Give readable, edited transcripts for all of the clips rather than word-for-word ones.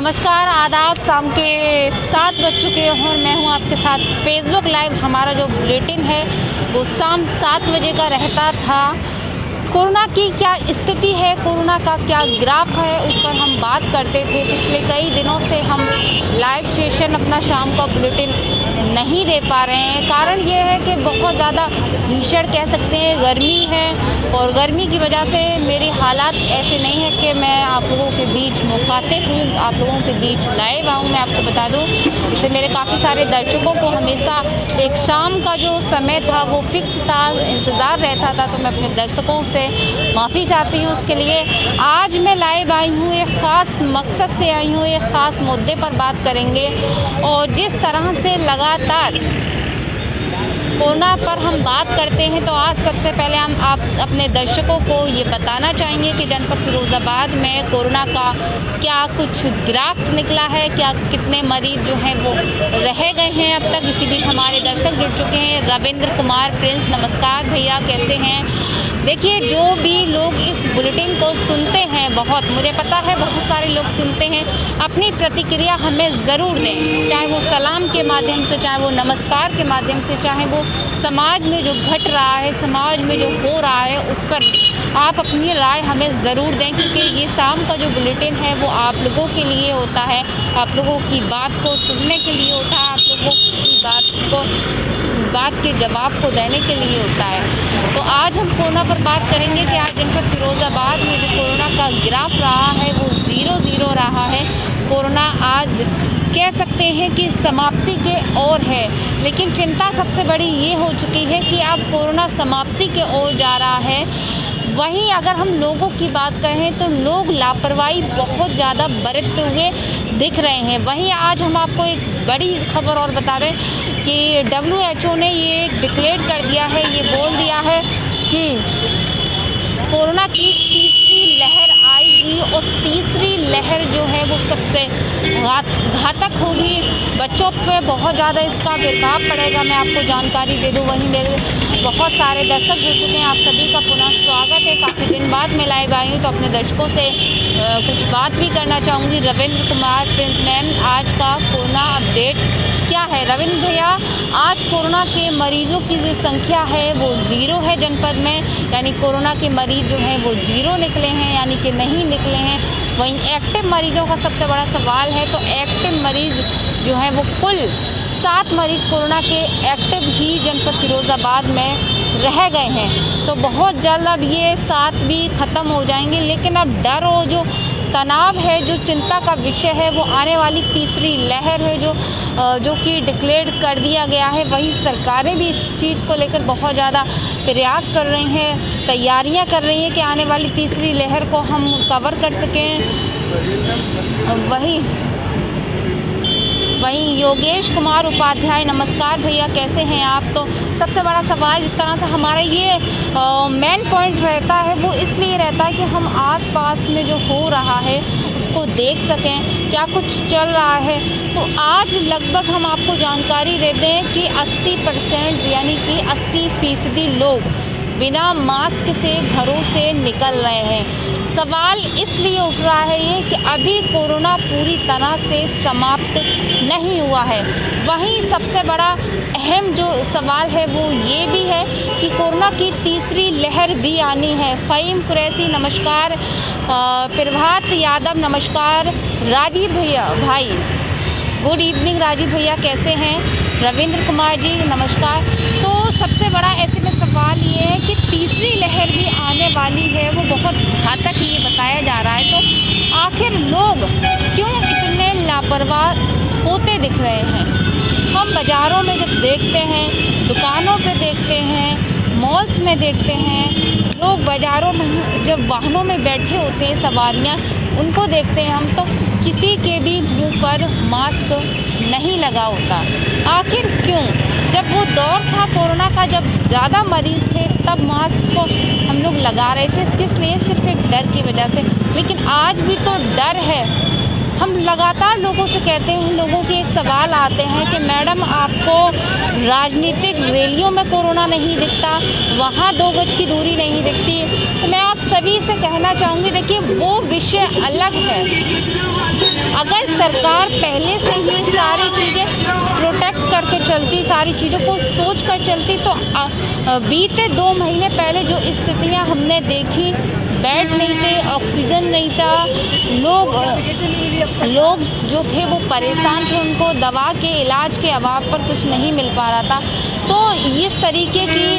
नमस्कार, आदाब। शाम के 7 बज चुके हैं और मैं हूं आपके साथ फेसबुक लाइव। हमारा जो बुलेटिन है वो शाम 7 बजे का रहता था। कोरोना की क्या स्थिति है, कोरोना का क्या ग्राफ है, उस पर हम बात करते थे। पिछले कई दिनों से हम लाइव सेशन अपना शाम का बुलेटिन नहीं दे पा रहे हैं। कारण ये है कि बहुत ज़्यादा भीषण कह सकते हैं गर्मी है, और गर्मी की वजह से मेरे हालात ऐसे नहीं है कि मैं आप लोगों के बीच मुखातिब हूँ, आप लोगों के बीच लाइव आऊँ। मैं आपको बता दूँ, इससे मेरे काफ़ी सारे दर्शकों को हमेशा एक शाम का जो समय था वो फिक्स था, इंतज़ार रहता था। तो मैं अपने दर्शकों से माफ़ी चाहती हूँ उसके लिए। आज मैं लाइव आई हूँ, एक ख़ास मकसद से आई हूँ, एक ख़ास मुद्दे पर बात करेंगे। और जिस तरह से लगातार कोरोना पर हम बात करते हैं, तो आज सबसे पहले हम आप अपने दर्शकों को ये बताना चाहेंगे कि जनपद फिरोज़ाबाद में कोरोना का क्या कुछ ग्राफ निकला है, क्या कितने मरीज जो हैं वो रह गए हैं अब तक। इसी बीच हमारे दर्शक जुड़ चुके हैं। रविंद्र कुमार प्रिंस, नमस्कार भैया, कैसे हैं? देखिए, जो भी लोग इस बुलेटिन को सुनते हैं, बहुत मुझे पता है बहुत सारे लोग सुनते हैं, अपनी प्रतिक्रिया हमें ज़रूर दें, चाहे वो सलाम के माध्यम से, चाहे वो नमस्कार के माध्यम से, चाहे वो समाज में जो घट रहा है, समाज में जो हो रहा है, उस पर आप अपनी राय हमें ज़रूर दें। क्योंकि ये शाम का जो बुलेटिन है वो आप लोगों के लिए होता है, आप लोगों की बात को सुनने के लिए होता है, आप लोगों की बात के जवाब को देने के लिए होता है। तो आज हम कोरोना पर बात करेंगे कि आज जनपद फिरोज़ाबाद में जो कोरोना का ग्राफ रहा है वो 0-0 रहा है। कोरोना आज कह सकते हैं कि समाप्ति के ओर है, लेकिन चिंता सबसे बड़ी ये हो चुकी है कि अब कोरोना समाप्ति के ओर जा रहा है। वहीं अगर हम लोगों की बात करें तो लोग लापरवाही बहुत ज़्यादा बरतते हुए दिख रहे हैं। वहीं आज हम आपको एक बड़ी खबर और बता रहे हैं कि WHO ने ये डिक्लेयर कर दिया है, ये बोल दिया है कि कोरोना की तीसरी लहर आएगी, और तीसरी लहर जो है वो सबसे घातक होगी। बच्चों पे बहुत ज़्यादा इसका प्रभाव पड़ेगा। मैं आपको जानकारी दे दूं। वहीं मेरे बहुत सारे दर्शक जुड़ चुके हैं, आप सभी का पुनः स्वागत है। काफ़ी दिन बाद मैं लाइव आई हूँ, तो अपने दर्शकों से कुछ बात भी करना चाहूँगी। रविंद्र कुमार प्रिंस मैम, आज का कोरोना अपडेट क्या है? रविंद्र भैया, आज कोरोना के मरीजों की जो संख्या है वो 0 है जनपद में, यानी कोरोना के मरीज जो हैं वो 0 निकले हैं, यानी कि नहीं निकले हैं। वहीं एक्टिव मरीजों का सबसे बड़ा सवाल है, तो एक्टिव मरीज जो हैं वो कुल 7 मरीज कोरोना के एक्टिव ही जनपद फिरोज़ाबाद में रह गए हैं। तो बहुत जल्द अब ये 7 भी ख़त्म हो जाएंगे। लेकिन अब डर और जो तनाव है, जो चिंता का विषय है, वो आने वाली तीसरी लहर है जो कि डिक्लेयर कर दिया गया है। वहीं सरकारें भी इस चीज़ को लेकर बहुत ज़्यादा प्रयास कर रही हैं, तैयारियां कर रही हैं कि आने वाली तीसरी लहर को हम कवर कर सकें। वहीं योगेश कुमार उपाध्याय, नमस्कार भैया, कैसे हैं आप? तो सबसे बड़ा सवाल इस तरह से हमारा ये मेन पॉइंट रहता है, वो इसलिए रहता है कि हम आसपास में जो हो रहा है उसको देख सकें, क्या कुछ चल रहा है। तो आज लगभग हम आपको जानकारी दे दें कि 80% यानी कि 80% लोग बिना मास्क से घरों से निकल रहे हैं। सवाल इसलिए उठ रहा है ये कि अभी कोरोना पूरी तरह से समाप्त नहीं हुआ है। वहीं सबसे बड़ा अहम जो सवाल है वो ये भी है कि कोरोना की तीसरी लहर भी आनी है। फ़हीम कुरैशी, नमस्कार। प्रभात यादव, नमस्कार। राजीव भैया भाई, गुड इवनिंग राजीव भैया, कैसे हैं? रविंद्र कुमार जी, नमस्कार। तो सबसे बड़ा ऐसे में सवाल ये है कि तीसरी लहर भी आने वाली है, वो बहुत घातक ये बताया जा रहा है। तो आखिर लोग क्यों इतने लापरवाह होते दिख रहे हैं? हम बाज़ारों में जब देखते हैं, दुकानों पे देखते हैं, मॉल्स में देखते हैं, लोग बाज़ारों में जब वाहनों में बैठे होते हैं, सवारियाँ, उनको देखते हैं हम, तो किसी के भी मुंह पर मास्क नहीं लगा होता। आखिर क्यों? जब वो दौर था कोरोना का, जब ज़्यादा मरीज़ थे, तब मास्क को हम लोग लगा रहे थे, किस लिए? सिर्फ एक डर की वजह से। लेकिन आज भी तो डर है। हम लगातार लोगों से कहते हैं, लोगों के एक सवाल आते हैं कि मैडम, आपको राजनीतिक रैलियों में कोरोना नहीं दिखता, वहाँ 2 गज की दूरी नहीं दिखती। तो मैं आप मैं भी इसे कहना चाहूँगी, देखिए वो विषय अलग है। अगर सरकार पहले से ही सारी चीज़ें प्रोटेक्ट करके चलती, सारी चीज़ों को सोच कर चलती, तो बीते 2 महीने पहले जो स्थितियां हमने देखी, बेड नहीं थे, ऑक्सीजन नहीं था, लोग जो थे वो परेशान थे, उनको दवा के इलाज के अभाव पर कुछ नहीं मिल पा रहा था। तो इस तरीके की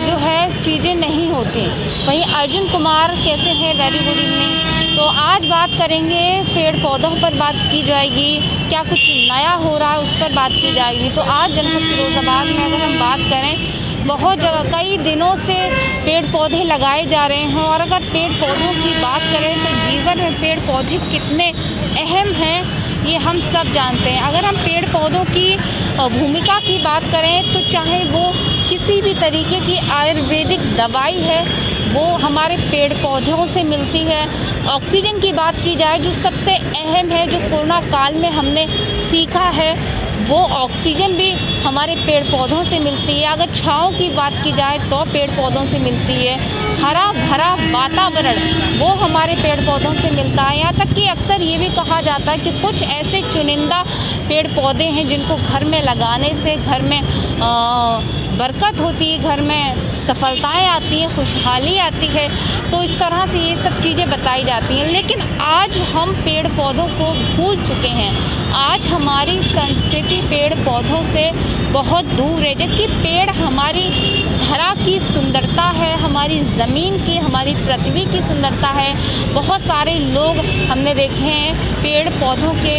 जो है चीज़ें नहीं होती। वहीं अर्जुन कुमार कैसे हैं? Very good evening. तो आज बात करेंगे, पेड़ पौधों पर बात की जाएगी, क्या कुछ नया हो रहा है उस पर बात की जाएगी। तो आज जनपद फिरोजाबाद में अगर हम बात करें, बहुत जगह कई दिनों से पेड़ पौधे लगाए जा रहे हैं, और अगर पेड़ पौधों की बात करें तो जीवन में पेड़ पौधे कितने अहम हैं ये हम सब जानते हैं। अगर हम पेड़ पौधों की भूमिका की बात करें तो चाहे वो किसी भी तरीके की आयुर्वेदिक दवाई है वो हमारे पेड़ पौधों से मिलती है। ऑक्सीजन की बात की जाए जो सबसे अहम है, जो कोरोना काल में हमने सीखा है, वो ऑक्सीजन भी हमारे पेड़ पौधों से मिलती है। अगर छाँव की बात की जाए तो पेड़ पौधों से मिलती है। हरा भरा वातावरण वो हमारे पेड़ पौधों से मिलता है। यहाँ तक कि अक्सर ये भी कहा जाता है कि कुछ ऐसे चुनिंदा पेड़ पौधे हैं जिनको घर में लगाने से घर में बरकत होती है, घर में सफलताएं आती हैं, खुशहाली आती है। तो इस तरह से ये सब चीज़ें बताई जाती हैं। लेकिन आज हम पेड़ पौधों को भूल चुके हैं। आज हमारी संस्कृति पेड़ पौधों से बहुत दूर है, जबकि पेड़ हमारी धरा की सुंदरता है, हमारी ज़मीन की, हमारी पृथ्वी की सुंदरता है। बहुत सारे लोग हमने देखे हैं पेड़ पौधों के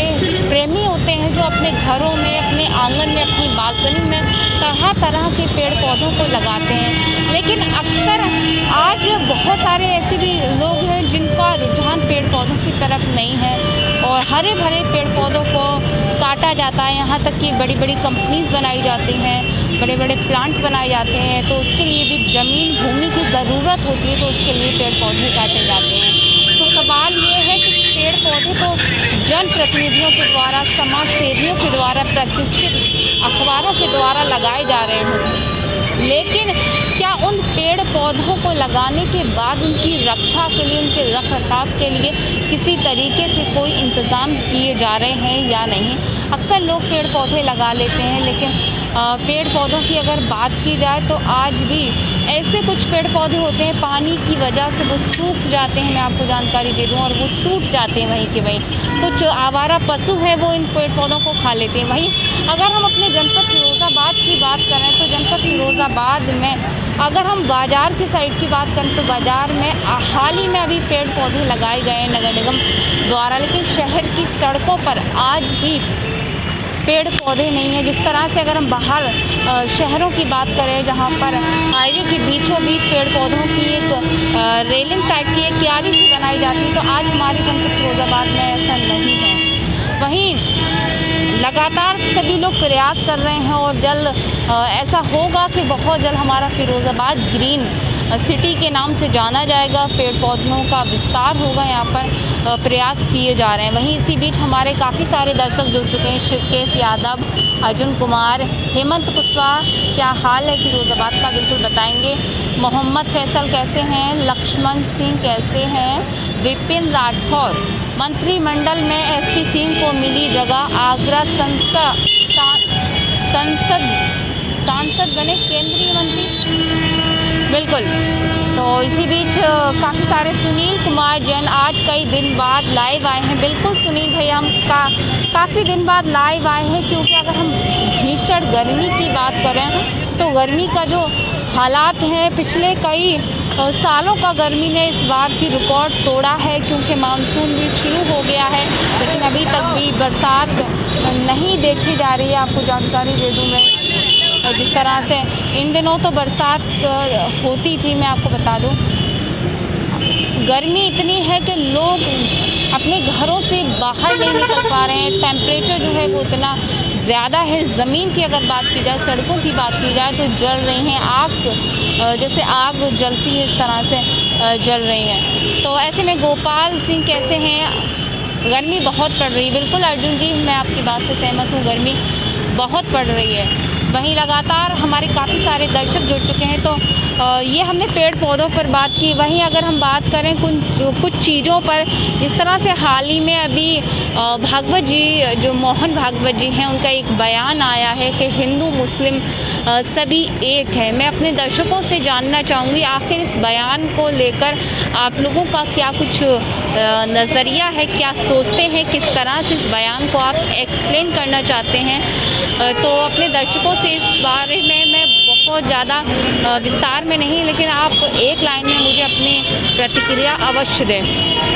प्रेमी होते हैं, जो अपने घरों में, अपने आंगन में, अपनी बालकनी में तरह तरह के पेड़ पौधों को लगाते हैं। लेकिन अक्सर आज बहुत सारे ऐसे भी लोग हैं जिनका रुझान पेड़ पौधों की तरफ नहीं है, और हरे भरे पेड़ पौधों को काटा जाता है। यहाँ तक कि बड़ी बड़ी कंपनीज बनाई जाती हैं, बड़े बड़े प्लांट बनाए जाते हैं, तो उसके लिए भी ज़मीन भूमि की ज़रूरत होती है, तो उसके लिए पेड़ पौधे काटे जाते हैं। तो सवाल ये है कि पेड़ पौधे तो जनप्रतिनिधियों के द्वारा, समाज सेवियों के द्वारा, प्रतिष्ठित अखबारों के द्वारा लगाए जा रहे हैं, लेकिन क्या उन पेड़ पौधों को लगाने के बाद उनकी रक्षा के लिए, उनके रख रखाव के लिए किसी तरीके के कोई इंतज़ाम किए जा रहे हैं या नहीं? अक्सर लोग पेड़ पौधे लगा लेते हैं, लेकिन पेड़ पौधों की अगर बात की जाए तो आज भी ऐसे कुछ पेड़ पौधे होते हैं पानी की वजह से वो सूख जाते हैं, मैं आपको जानकारी दे दूं, और वो टूट जाते हैं वहीं के वहीं। कुछ आवारा पशु हैं वो इन पेड़ पौधों को खा लेते हैं। वहीं अगर हम अपने जनपद फिरोज़ाबाद की बात करें तो जनपद फिरोज़ाबाद में अगर हम बाज़ार की साइड की बात करें तो बाज़ार में हाल ही में अभी पेड़ पौधे लगाए गए हैं नगर निगम द्वारा, लेकिन शहर की सड़कों पर आज भी पेड़ पौधे नहीं है। जिस तरह से अगर हम बाहर शहरों की बात करें जहाँ पर हाईवे के बीचों बीच पेड़ पौधों की एक रेलिंग टाइप की एक क्यारी सी बनाई जाती है, तो आज हमारे जनपद फिरोज़ाबाद में ऐसा नहीं है। वहीं लगातार सभी लोग प्रयास कर रहे हैं, और जल्द ऐसा होगा कि बहुत जल्द हमारा फिरोज़ाबाद ग्रीन सिटी के नाम से जाना जाएगा। पेड़ पौधों का विस्तार होगा, यहाँ पर प्रयास किए जा रहे हैं। वहीं इसी बीच हमारे काफ़ी सारे दर्शक जुड़ चुके हैं। शिवकेश यादव, अर्जुन कुमार, हेमंत कुशवाहा, क्या हाल है फिरोज़ाबाद का, बिल्कुल बताएंगे। मोहम्मद फैसल कैसे हैं? लक्ष्मण सिंह कैसे हैं? विपिन राठौर, मंत्रिमंडल में एसपी सिंह को मिली जगह, आगरा सांसद बने केंद्रीय मंत्री, बिल्कुल। तो इसी बीच काफ़ी सारे सुनील कुमार जैन आज कई दिन बाद लाइव आए हैं। बिल्कुल सुनील भैया, हम काफ़ी दिन बाद लाइव आए हैं, क्योंकि अगर हम भीषण गर्मी की बात करें तो गर्मी का जो हालात हैं, पिछले कई सालों का गर्मी ने इस बार की रिकॉर्ड तोड़ा है, क्योंकि मानसून भी शुरू हो गया है, लेकिन अभी तक भी बरसात नहीं देखी जा रही है। आपको जानकारी दे दूँ मैं, जिस तरह से इन दिनों तो बरसात होती थी, मैं आपको बता दूं, गर्मी इतनी है कि लोग अपने घरों से बाहर नहीं निकल पा रहे हैं। टेम्परेचर जो है वो इतना ज़्यादा है। ज़मीन की अगर बात की जाए, सड़कों की बात की जाए तो जल रही हैं आग, जैसे आग जलती है इस तरह से जल रही हैं। तो ऐसे में गोपाल सिंह कैसे हैं? गर्मी बहुत पड़ रही है। बिल्कुल अर्जुन जी, मैं आपकी बात से सहमत हूँ, गर्मी बहुत पड़ रही है। वहीं लगातार हमारे काफ़ी सारे दर्शक जुड़ चुके हैं। तो ये हमने पेड़ पौधों पर बात की। वहीं अगर हम बात करें कुछ चीज़ों पर, जिस तरह से हाल ही में अभी भागवत जी, जो मोहन भागवत जी हैं, उनका एक बयान आया है कि हिंदू मुस्लिम सभी एक है। मैं अपने दर्शकों से जानना चाहूँगी आखिर इस बयान को लेकर आप लोगों का क्या कुछ नज़रिया है, क्या सोचते हैं, किस तरह से इस बयान को आप एक्सप्लेन करना चाहते हैं। तो अपने दर्शकों से इस बारे में मैं बहुत ज़्यादा विस्तार में नहीं, लेकिन आप एक लाइन में मुझे अपनी प्रतिक्रिया अवश्य दें।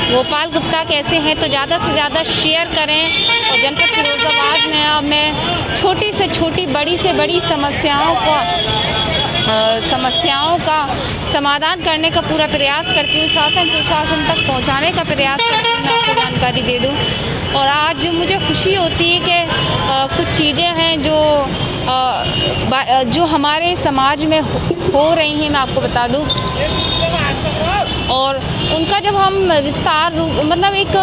गोपाल गुप्ता कैसे हैं, तो ज़्यादा से ज़्यादा शेयर करें। और जनपद फिरोजाबाद में मैं छोटी से छोटी, बड़ी से बड़ी समस्याओं का समाधान करने का पूरा प्रयास करती हूँ, शासन प्रशासन तक पहुँचाने का प्रयास करती हूँ, मैं आपको जानकारी दे दूँ। और आज मुझे खुशी होती है कि कुछ चीज़ें हैं जो हमारे समाज में हो रही हैं, मैं आपको बता दूँ। और उनका जब हम विस्तार, मतलब एक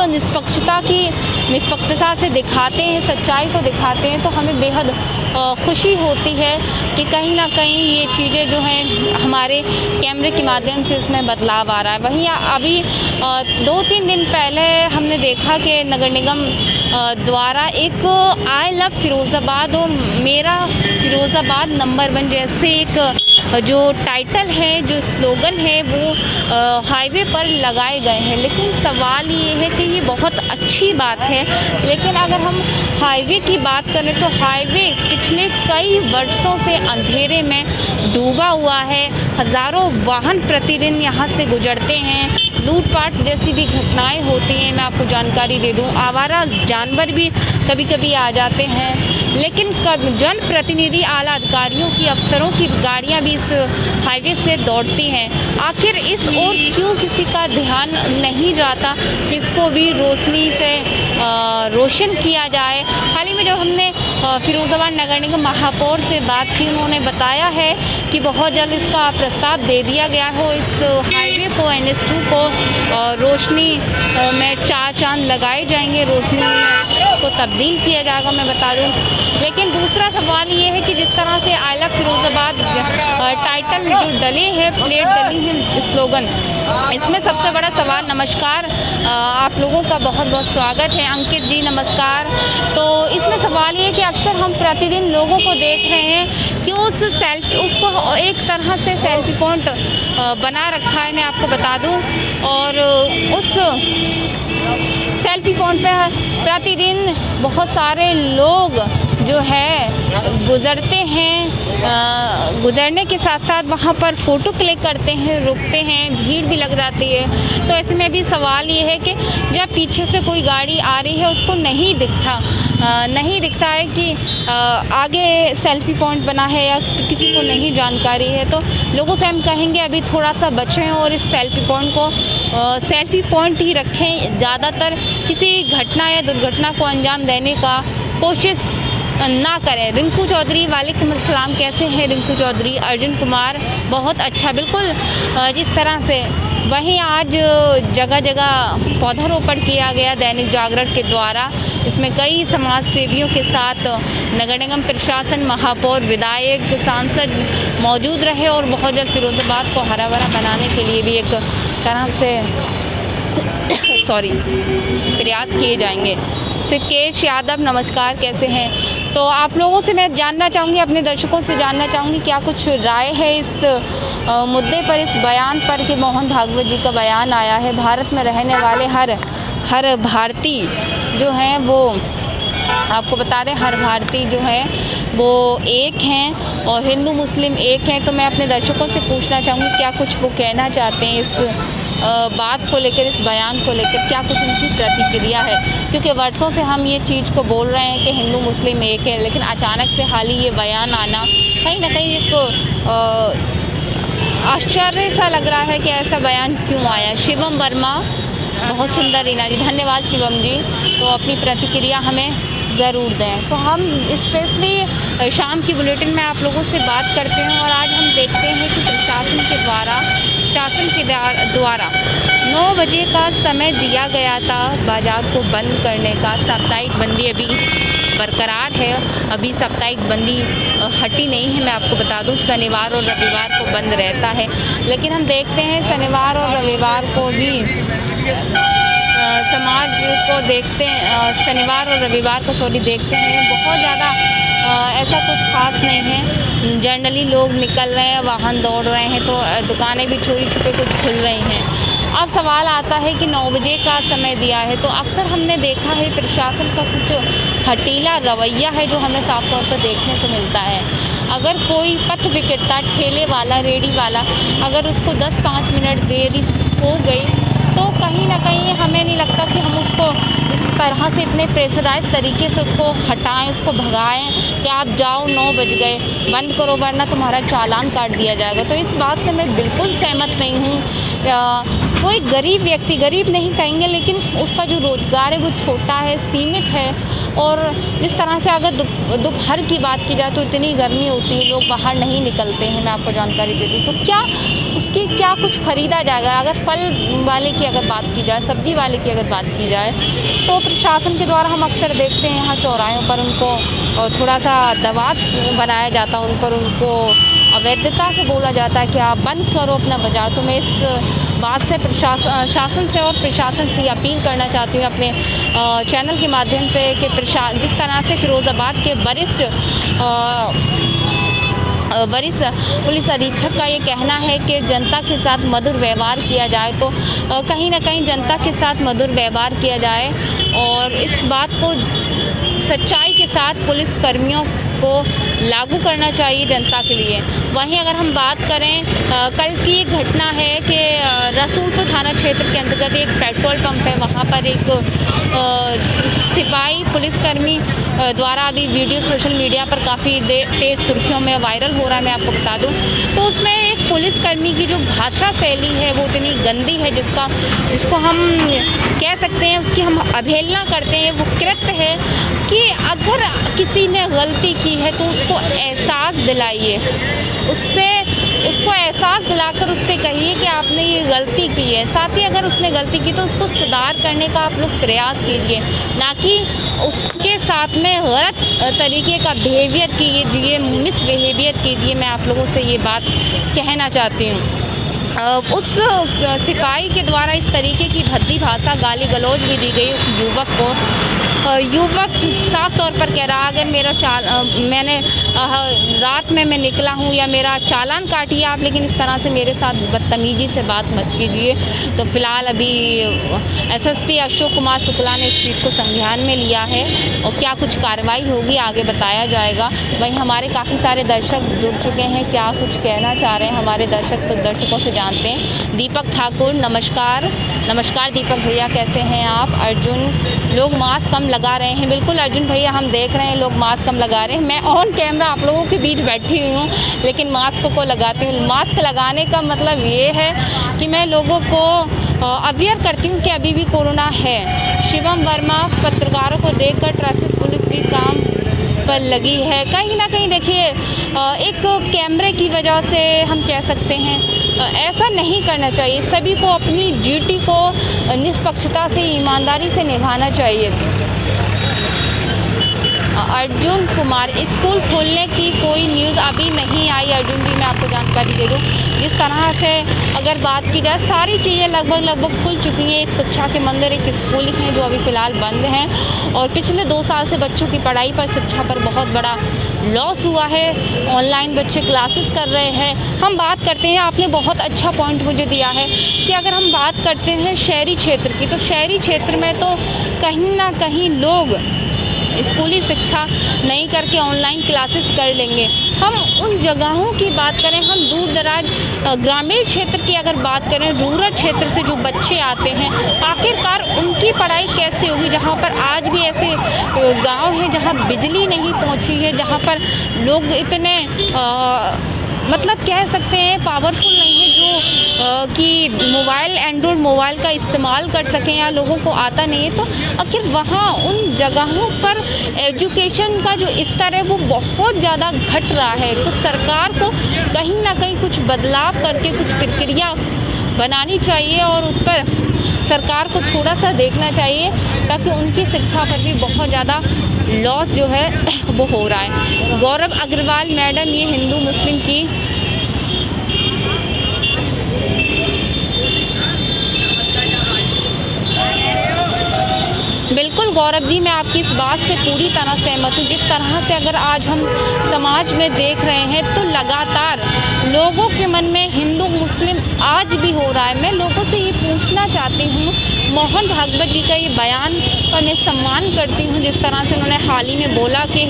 निष्पक्षता से दिखाते हैं, सच्चाई को दिखाते हैं, तो हमें बेहद खुशी होती है कि कहीं ना कहीं ये चीज़ें जो हैं हमारे कैमरे के माध्यम से इसमें बदलाव आ रहा है। वहीं अभी 2-3 दिन पहले हमने देखा कि नगर निगम द्वारा एक आई लव फिरोज़ाबाद और मेरा फिरोज़ाबाद नंबर 1 जैसे एक जो टाइटल है, जो स्लोगन है, वो हाईवे पर लगाए गए हैं। लेकिन सवाल ये है कि ये बहुत अच्छी बात है, लेकिन अगर हम हाईवे की बात करें तो हाईवे पिछले कई वर्षों से अंधेरे में डूबा हुआ है। हज़ारों वाहन प्रतिदिन यहाँ से गुजरते हैं, लूटपाट जैसी भी घटनाएं होती हैं, मैं आपको जानकारी दे दूं। आवारा जानवर भी कभी कभी आ जाते हैं, लेकिन जनप्रतिनिधि, आला अधिकारियों की, अफसरों की गाड़ियां भी इस हाईवे से दौड़ती हैं। आखिर इस ओर क्यों किसी का ध्यान नहीं जाता कि इसको भी रोशनी से रोशन किया जाए। हाल ही में जब हमने फिरोज़ाबाद नगर निगम महापौर से बात की, उन्होंने बताया है कि बहुत जल्द इसका प्रस्ताव दे दिया गया हो, इस हाईवे को, NH2 को रोशनी में 4 चांद लगाए जाएंगे, रोशनी में को तब्दील किया जाएगा, मैं बता दूं। लेकिन दूसरा सवाल ये है कि जिस तरह से आई लव फिरोज़ाबाद टाइटल जो डले हैं, प्लेट डली है, स्लोगन, इसमें सबसे बड़ा सवाल, नमस्कार, आप लोगों का बहुत बहुत स्वागत है, अंकित जी नमस्कार। तो इसमें सवाल ये है कि अक्सर हम प्रतिदिन लोगों को देख रहे हैं कि उसको एक तरह से सेल्फी पॉइंट बना रखा है, मैं आपको बता दूं। और उस सेल्फी पॉइंट पे प्रतिदिन बहुत सारे लोग जो है गुज़रते हैं, गुज़रने के साथ साथ वहाँ पर फ़ोटो क्लिक करते हैं, रुकते हैं, भीड़ भी लग जाती है। तो ऐसे में भी सवाल ये है कि जब पीछे से कोई गाड़ी आ रही है, उसको नहीं दिखता है कि आगे सेल्फी पॉइंट बना है या किसी को नहीं जानकारी है। तो लोगों से हम कहेंगे अभी थोड़ा सा बचें और इस सेल्फी पॉइंट को सेल्फी पॉइंट ही रखें, ज़्यादातर किसी घटना या दुर्घटना को अंजाम देने का कोशिश ना करें। रिंकू चौधरी, वालेकुम अस्सलाम, कैसे हैं रिंकू चौधरी? अर्जुन कुमार, बहुत अच्छा, बिल्कुल जिस तरह से। वहीं आज जगह जगह पौधारोपण किया गया दैनिक जागरण के द्वारा, इसमें कई समाज सेवियों के साथ नगर निगम प्रशासन, महापौर, विधायक, सांसद मौजूद रहे और बहुत जल्द फिरोज़ाबाद को हरा भरा बनाने के लिए भी एक तरह से प्रयास किए जाएंगे। सिकेश यादव नमस्कार, कैसे हैं? तो आप लोगों से मैं जानना चाहूँगी, अपने दर्शकों से जानना चाहूँगी क्या कुछ राय है इस मुद्दे पर, इस बयान पर कि मोहन भागवत जी का बयान आया है। भारत में रहने वाले हर भारतीय जो हैं वो, आपको बता दें, हर भारतीय जो है वो एक हैं और हिंदू मुस्लिम एक हैं। तो मैं अपने दर्शकों से पूछना चाहूँगी क्या कुछ वो कहना चाहते हैं इस बात को लेकर, इस बयान को लेकर, क्या कुछ उनकी प्रतिक्रिया है। क्योंकि वर्षों से हम ये चीज़ को बोल रहे हैं कि हिंदू मुस्लिम एक है, लेकिन अचानक से हाल ही ये बयान आना कहीं ना कहीं एक आश्चर्य सा लग रहा है कि ऐसा बयान क्यों आया। शिवम वर्मा, बहुत सुंदर रीना जी, धन्यवाद शिवम जी। तो अपनी प्रतिक्रिया हमें ज़रूर दें। तो हम स्पेशली शाम की बुलेटिन में आप लोगों से बात करते हैं और आज हम देखते हैं कि प्रशासन के द्वारा 9 बजे का समय दिया गया था बाज़ार को बंद करने का, साप्ताहिक बंदी अभी बरकरार है। अभी साप्ताहिक बंदी हटी नहीं है। मैं आपको बता दूं शनिवार और रविवार को बंद रहता है, लेकिन हम देखते हैं शनिवार और रविवार को भी समाज को देखते हैं, शनिवार और रविवार को देखते हैं बहुत ज़्यादा ऐसा कुछ खास नहीं है। जनरली लोग निकल रहे हैं, वाहन दौड़ रहे हैं, तो दुकानें भी चोरी छुपे कुछ खुल रही हैं। अब सवाल आता है कि 9 बजे का समय दिया है, तो अक्सर हमने देखा है प्रशासन का कुछ हटीला रवैया है जो हमें साफ तौर पर देखने को मिलता है। अगर कोई पथ विक्रेता, ठेले वाला, रेडी वाला, अगर उसको 10-5 मिनट देरी हो गई तो कहीं ना कहीं हमें नहीं लगता कि हम उसको इस तरह से इतने प्रेशराइज तरीके से उसको हटाएं, उसको भगाएं कि आप जाओ 9 बज गए, बंद करो वरना तुम्हारा चालान काट दिया जाएगा। तो इस बात से मैं बिल्कुल सहमत नहीं हूँ। कोई गरीब व्यक्ति, गरीब नहीं कहेंगे, लेकिन उसका जो रोज़गार है वो छोटा है, सीमित है, और जिस तरह से अगर दोपहर की बात की जाए तो इतनी गर्मी होती है, लोग बाहर नहीं निकलते हैं। मैं आपको जानकारी दे दूँ तो क्या उसकी क्या कुछ ख़रीदा जाएगा। अगर फल वाले की अगर बात की जाए, सब्जी वाले की अगर बात की जाए, तो प्रशासन के द्वारा हम अक्सर देखते हैं यहाँ चौराहों पर उनको थोड़ा सा दबाव बनाया जाता है, उन पर उनको अवैधता से बोला जाता है कि आप बंद करो अपना बाज़ार। तो मैं इस बात से शासन से और प्रशासन से अपील करना चाहती हूँ अपने चैनल के माध्यम से कि जिस तरह से फिरोज़ाबाद के वरिष्ठ पुलिस अधीक्षक का ये कहना है कि जनता के साथ मधुर व्यवहार किया जाए, तो कहीं ना कहीं जनता के साथ मधुर व्यवहार किया जाए और इस बात को सच्चाई के साथ पुलिस कर्मियों को लागू करना चाहिए जनता के लिए। वहीं अगर हम बात करें, कल की एक घटना है कि रसूलपुर थाना क्षेत्र के अंतर्गत एक पेट्रोल पंप है, वहाँ पर एक सिपाही पुलिसकर्मी द्वारा अभी वीडियो सोशल मीडिया पर काफ़ी तेज़ सुर्खियों में वायरल हो रहा है। मैं आपको बता दूं तो उसमें एक पुलिसकर्मी की जो भाषा शैली है वो इतनी गंदी है जिसको हम कह सकते हैं, उसकी हम अवहेलना करते हैं। वो कृत्य है कि अगर किसी ने गलती की है तो उसको एहसास दिलाइए, उसको एहसास दिलाकर उससे कहिए कि आपने ये गलती की है। साथ ही अगर उसने गलती की तो उसको सुधार करने का आप लोग प्रयास कीजिए, ना कि उसके साथ में गलत तरीके का बिहेवियर कीजिए, मिसबिहेवियर कीजिए। मैं आप लोगों से ये बात कहना चाहती हूँ। उस सिपाही के द्वारा इस तरीके की भद्दी भाषा, गाली गलौज भी दी गई उस युवक को। युवक साफ तौर पर कह रहा अगर मेरा मैंने रात में मैं निकला हूँ या मेरा चालान काटिए आप, लेकिन इस तरह से मेरे साथ बदतमीजी से बात मत कीजिए। तो फिलहाल अभी एसएसपी अशोक कुमार शुक्ला ने इस चीज़ को संज्ञान में लिया है और क्या कुछ कार्रवाई होगी आगे बताया जाएगा। वहीं हमारे काफ़ी सारे दर्शक जुड़ चुके हैं, क्या कुछ कहना चाह रहे हैं हमारे दर्शक, तो दर्शकों से जानते हैं। दीपक ठाकुर, नमस्कार दीपक भैया, कैसे हैं आप? अर्जुन, लोग मास्क कम लगा रहे हैं। बिल्कुल अर्जुन भैया, हम देख रहे हैं लोग मास्क कम लगा रहे हैं। मैं ऑन कैमरा आप लोगों के बीच बैठी हुई हूँ, लेकिन मास्क को लगाती हूँ। मास्क लगाने का मतलब ये है कि मैं लोगों को अवेयर करती हूँ कि अभी भी कोरोना है। शिवम वर्मा, पत्रकारों को देखकर ट्रैफिक पुलिस भी काम पर लगी है। कहीं ना कहीं देखिए, एक कैमरे की वजह से हम कह सकते हैं ऐसा नहीं करना चाहिए। सभी को अपनी ड्यूटी को निष्पक्षता से, ईमानदारी से निभाना चाहिए। अर्जुन कुमार, स्कूल खोलने की कोई न्यूज़ अभी नहीं आई। अर्जुन जी, मैं आपको जानकारी दे दूं, जिस तरह से अगर बात की जाए सारी चीज़ें लगभग खुल चुकी हैं। एक शिक्षा के मंदिर, एक स्कूल हैं जो अभी फ़िलहाल बंद हैं, और पिछले 2 साल से बच्चों की पढ़ाई पर, शिक्षा पर बहुत बड़ा लॉस हुआ है। ऑनलाइन बच्चे क्लासेस कर रहे हैं। हम बात करते हैं, आपने बहुत अच्छा पॉइंट मुझे दिया है कि अगर हम बात करते हैं शहरी क्षेत्र की, तो शहरी क्षेत्र में तो कहीं ना कहीं लोग स्कूली शिक्षा नहीं करके ऑनलाइन क्लासेस कर लेंगे। हम उन जगहों की बात करें, हम दूर दराज ग्रामीण क्षेत्र की अगर बात करें, रूरल क्षेत्र से जो बच्चे आते हैं, आखिरकार उनकी पढ़ाई कैसे होगी, जहाँ पर आज भी ऐसे गांव हैं जहाँ बिजली नहीं पहुँची है, जहाँ पर लोग इतने मतलब कह सकते हैं पावरफुल नहीं है जो कि मोबाइल, एंड्रॉयड मोबाइल का इस्तेमाल कर सकें, या लोगों को आता नहीं है। तो आखिर वहाँ उन जगहों पर एजुकेशन का जो स्तर है वो बहुत ज़्यादा घट रहा है। तो सरकार को कहीं ना कहीं कुछ बदलाव करके, कुछ प्रक्रिया बनानी चाहिए और उस पर सरकार को थोड़ा सा देखना चाहिए, ताकि उनकी शिक्षा पर भी बहुत ज़्यादा लॉस जो है वो हो रहा है। गौरव अग्रवाल मैडम ये हिंदू मुस्लिम की बिल्कुल गौरव जी, मैं आपकी इस बात से पूरी तरह सहमत हूँ। जिस तरह से अगर आज हम समाज में देख रहे हैं तो लगातार लोगों के मन में हिंदू मुस्लिम आज भी हो रहा है। मैं लोगों से ये पूछना चाहती हूँ, मोहन भागवत जी का ये बयान पर मैं सम्मान करती हूँ, जिस तरह से उन्होंने हाल ही में बोला कि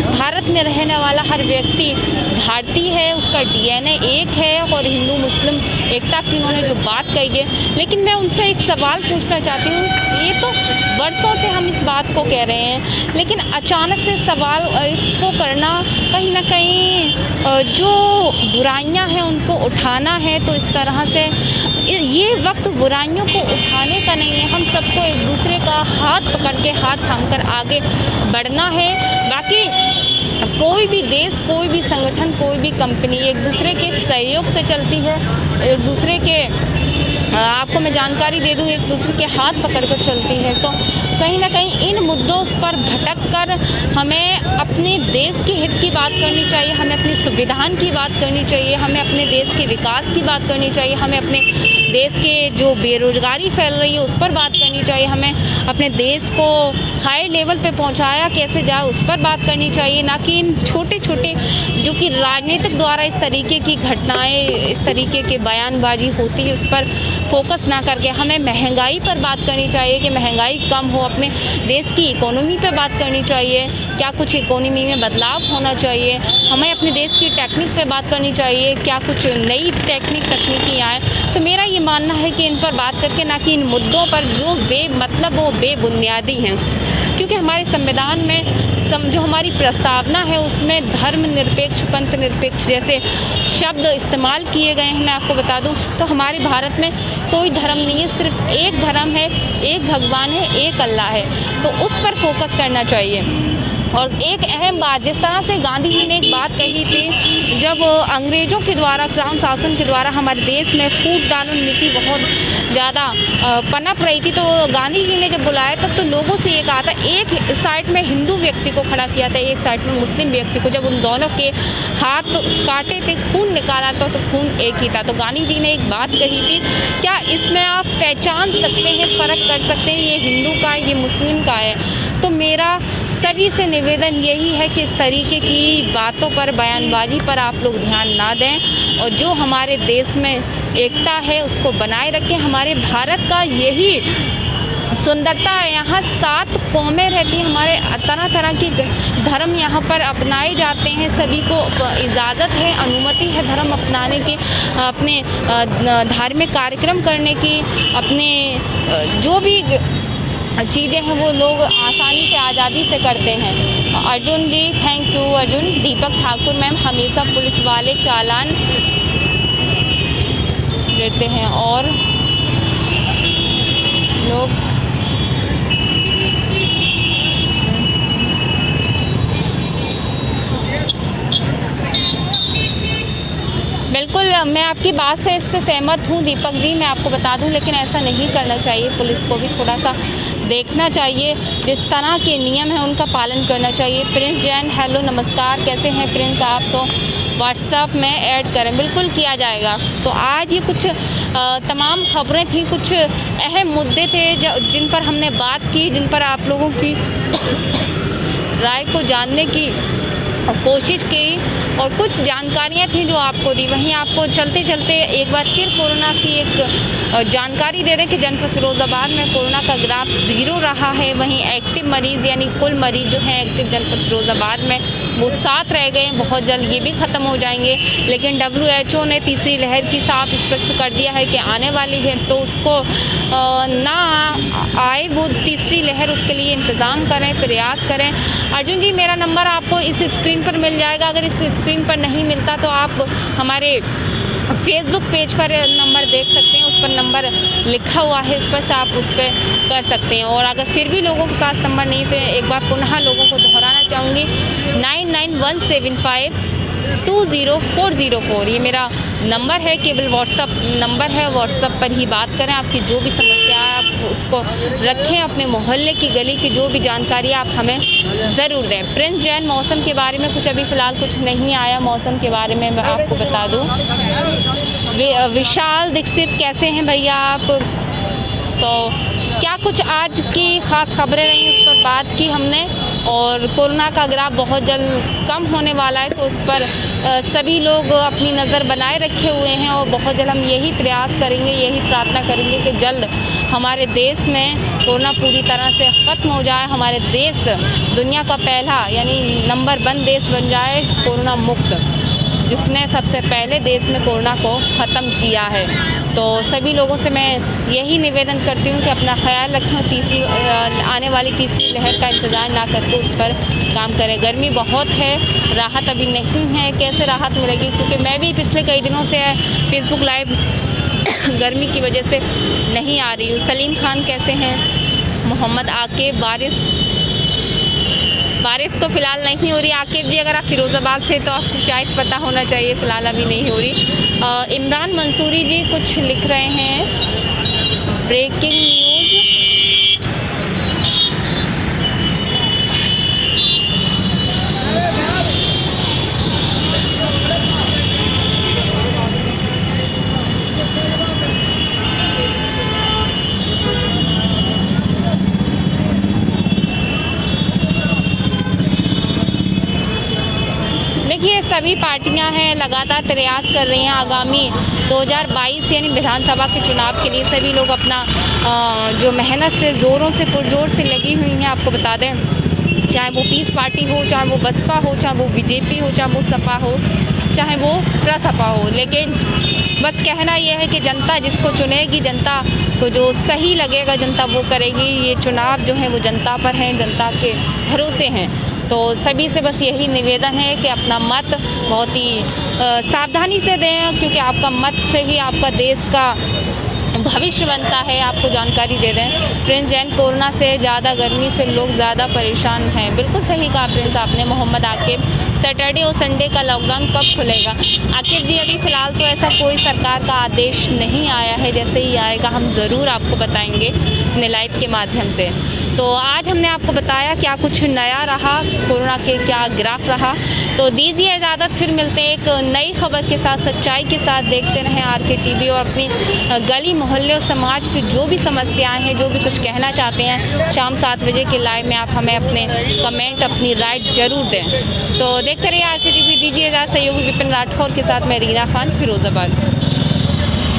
भारत में रहने वाला हर व्यक्ति भारतीय है, उसका DNA एक है, और हिंदू मुस्लिम एकता की उन्होंने जो बात कही है। लेकिन मैं उनसे एक सवाल पूछना चाहती हूँ, ये तो वर्षों से हम इस बात को कह रहे हैं, लेकिन अचानक से सवाल को करना, कहीं ना कहीं जो बुराइयां हैं उनको उठाना है, तो इस तरह से ये वक्त बुराइयों को उठाने का नहीं है। हम सबको एक दूसरे का हाथ पकड़ के, हाथ थामकर आगे बढ़ना है। बाकी कोई भी देश, कोई भी संगठन, कोई भी कंपनी एक दूसरे के सहयोग से चलती है, एक दूसरे के आपको मैं जानकारी दे दूं, एक दूसरे के हाथ पकड़कर चलती है। तो कहीं ना कहीं इन मुद्दों पर भटक कर हमें अपने देश के हित की बात करनी चाहिए, हमें अपने संविधान की बात करनी चाहिए, हमें अपने देश के विकास की बात करनी चाहिए, हमें अपने देश के जो बेरोजगारी फैल रही है उस पर बात करनी चाहिए, हमें अपने देश को हाई लेवल पे पहुंचाया कैसे जाए उस पर बात करनी चाहिए, ना कि इन छोटे छोटे जो कि राजनीतिक द्वारा इस तरीके की घटनाएं, इस तरीके के बयानबाजी होती है उस पर फोकस ना करके हमें महंगाई पर बात करनी चाहिए कि महंगाई कम हो, अपने देश की इकोनॉमी पे बात करनी चाहिए, क्या कुछ इकोनॉमी में बदलाव होना चाहिए, हमें अपने देश की टेक्निक पे बात करनी चाहिए, क्या कुछ नई तकनीकी आए। तो मेरा ये मानना है कि इन पर बात करके, ना कि इन मुद्दों पर जो बेमतलब वो बेबुनियादी हैं, क्योंकि हमारे संविधान में जो हमारी प्रस्तावना है उसमें धर्मनिरपेक्ष, पंथ निरपेक्ष जैसे शब्द इस्तेमाल किए गए हैं। मैं आपको बता दूं तो हमारे भारत में कोई धर्म नहीं है, सिर्फ एक धर्म है, एक भगवान है, एक अल्लाह है, तो उस पर फोकस करना चाहिए। और एक अहम बात, जिस तरह से गांधी जी ने एक बात कही थी, जब अंग्रेज़ों के द्वारा, क्राउन शासन के द्वारा हमारे देश में फूट दालन नीति बहुत ज़्यादा पनप रही थी, तो गांधी जी ने जब बुलाया तब तो लोगों से ये कहा था, एक साइड में हिंदू व्यक्ति को खड़ा किया था, एक साइड में मुस्लिम व्यक्ति को, जब उन दोनों के हाथ काटे थे, खून निकाला था, तो खून एक ही था। तो गांधी जी ने एक बात कही थी, क्या इसमें आप पहचान सकते हैं, फ़र्क कर सकते हैं, ये हिंदू का है, ये मुस्लिम का है। तो मेरा सभी से निवेदन यही है कि इस तरीके की बातों पर, बयानबाजी पर आप लोग ध्यान ना दें, और जो हमारे देश में एकता है उसको बनाए रखें। हमारे भारत का यही सुंदरता है, यहाँ 7 कौमें रहती हैं, हमारे तरह तरह के धर्म यहाँ पर अपनाए जाते हैं, सभी को इजाज़त है, अनुमति है धर्म अपनाने की, अपने धार्मिक कार्यक्रम करने की, अपने जो भी चीज़ें हैं वो लोग आसानी से, आज़ादी से करते हैं। Arjun ji, thank you Arjun. Deepak Thakur ma'am, हमेशा पुलिस वाले चालान लेते हैं और लोग बिल्कुल, मैं आपकी बात से इससे सहमत हूँ दीपक जी, मैं आपको बता दूँ, लेकिन ऐसा नहीं करना चाहिए। पुलिस को भी थोड़ा सा देखना चाहिए, जिस तरह के नियम हैं उनका पालन करना चाहिए। प्रिंस जैन, हेलो नमस्कार, कैसे हैं प्रिंस आप? तो व्हाट्सएप में ऐड करें, बिल्कुल किया जाएगा। तो आज ये कुछ तमाम खबरें थी, कुछ अहम मुद्दे थे जिन पर हमने बात की, जिन पर आप लोगों की राय को जानने की कोशिश की, और कुछ जानकारियाँ थी जो आपको दी। वहीं आपको चलते चलते एक बार फिर कोरोना की एक जानकारी दे दें कि जनपद फिरोज़ाबाद में कोरोना का ग्राफ 0 रहा है। वहीं एक्टिव मरीज़ यानी कुल मरीज़ जो हैं एक्टिव जनपद फिरोज़ाबाद में वो 7 रह गए, बहुत जल्द ये भी ख़त्म हो जाएंगे। लेकिन WHO ने तीसरी लहर की साफ स्पष्ट कर दिया है कि आने वाली है, तो उसको ना आए वो तीसरी लहर, उसके लिए इंतज़ाम करें, प्रयास करें। अर्जुन जी, मेरा नंबर आपको इस स्क्रीन पर मिल जाएगा, अगर इस स्क्रीन पर नहीं मिलता तो आप हमारे फेसबुक पेज पर नंबर देख सकते हैं, उस पर नंबर लिखा हुआ है, इस पर से आप उस पर कर सकते हैं। और अगर फिर भी लोगों के पास नंबर नहीं पे, एक बार पुनः लोगों को दोहराना चाहूँगी, 99175 2024 ये मेरा नंबर है, केवल व्हाट्सअप नंबर है। व्हाट्सअप पर ही बात करें। आपकी जो भी समस्या है आप उसको रखें, अपने मोहल्ले की गली की जो भी जानकारी आप हमें ज़रूर दें। प्रिंस जैन, मौसम के बारे में कुछ अभी फ़िलहाल कुछ नहीं आया। मौसम के बारे में मैं आपको बता दूँ। विशाल दीक्षित, कैसे हैं भैया आप? तो क्या कुछ आज की ख़ास खबरें रही, इस पर बात की हमने। और कोरोना का ग्राफ बहुत जल्द कम होने वाला है, तो उस पर सभी लोग अपनी नज़र बनाए रखे हुए हैं। और बहुत जल्द हम यही प्रयास करेंगे, यही प्रार्थना करेंगे कि जल्द हमारे देश में कोरोना पूरी तरह से ख़त्म हो जाए। हमारे देश दुनिया का पहला यानी नंबर 1 देश बन जाए कोरोना मुक्त, जिसने सबसे पहले देश में कोरोना को ख़त्म किया है। तो सभी लोगों से मैं यही निवेदन करती हूँ कि अपना ख्याल रखें और आने वाली तीसरी लहर का इंतज़ार ना करके उस पर काम करें। गर्मी बहुत है, राहत अभी नहीं है। कैसे राहत मिलेगी? क्योंकि मैं भी पिछले कई दिनों से फेसबुक लाइव गर्मी की वजह से नहीं आ रही हूँ। सलीम खान, कैसे हैं? मोहम्मद आकिब, बारिश तो फ़िलहाल नहीं हो रही। आकिब जी, अगर आप फ़िरोज़ाबाद से तो आपको शायद पता होना चाहिए, फ़िलहाल अभी नहीं हो रही। इमरान मंसूरी जी कुछ लिख रहे हैं, ब्रेकिंग न्यूज़। देखिए, सभी पार्टियां हैं लगातार प्रयास कर रही हैं। आगामी 2022 यानी विधानसभा के चुनाव के लिए सभी लोग अपना जो मेहनत से ज़ोरों से पुरजोर से लगी हुई हैं। आपको बता दें, चाहे वो पीस पार्टी हो, चाहे वो बसपा हो, चाहे वो बीजेपी हो, चाहे वो सपा हो, चाहे वो प्रसपा हो, लेकिन बस कहना यह है कि जनता जिसको चुनेगी, जनता को जो सही लगेगा, जनता वो करेगी। ये चुनाव जो है वो जनता पर हैं, जनता के भरोसे हैं। तो सभी से बस यही निवेदन है कि अपना मत बहुत ही सावधानी से दें, क्योंकि आपका मत से ही आपका देश का भविष्य बनता है। आपको जानकारी दे दें, प्रिंस जैन, कोरोना से ज़्यादा गर्मी से लोग ज़्यादा परेशान हैं। बिल्कुल सही कहा प्रिंस आपने। मोहम्मद आकिब, सैटरडे और संडे का लॉकडाउन कब खुलेगा? आकिब जी, अभी फ़िलहाल तो ऐसा कोई सरकार का आदेश नहीं आया है। जैसे ही आएगा हम ज़रूर आपको बताएंगे अपने लाइव के माध्यम से। तो आज हमने आपको बताया क्या कुछ नया रहा, कोरोना के क्या ग्राफ रहा। तो दीजिए इजाज़त, फिर मिलते हैं एक नई खबर के साथ, सच्चाई के साथ। देखते रहें आरके टीवी और अपनी गली मोहल्ले और समाज की जो भी समस्याएं हैं, जो भी कुछ कहना चाहते हैं, शाम 7 बजे के लाइव में आप हमें अपने कमेंट, अपनी राय ज़रूर दें। तो देखते रहिए आरके टीवी। दीजिए इजाज़त, सहयोगी विपिन राठौर के साथ मैं रीना खान, फ़िरोज़ाबाद।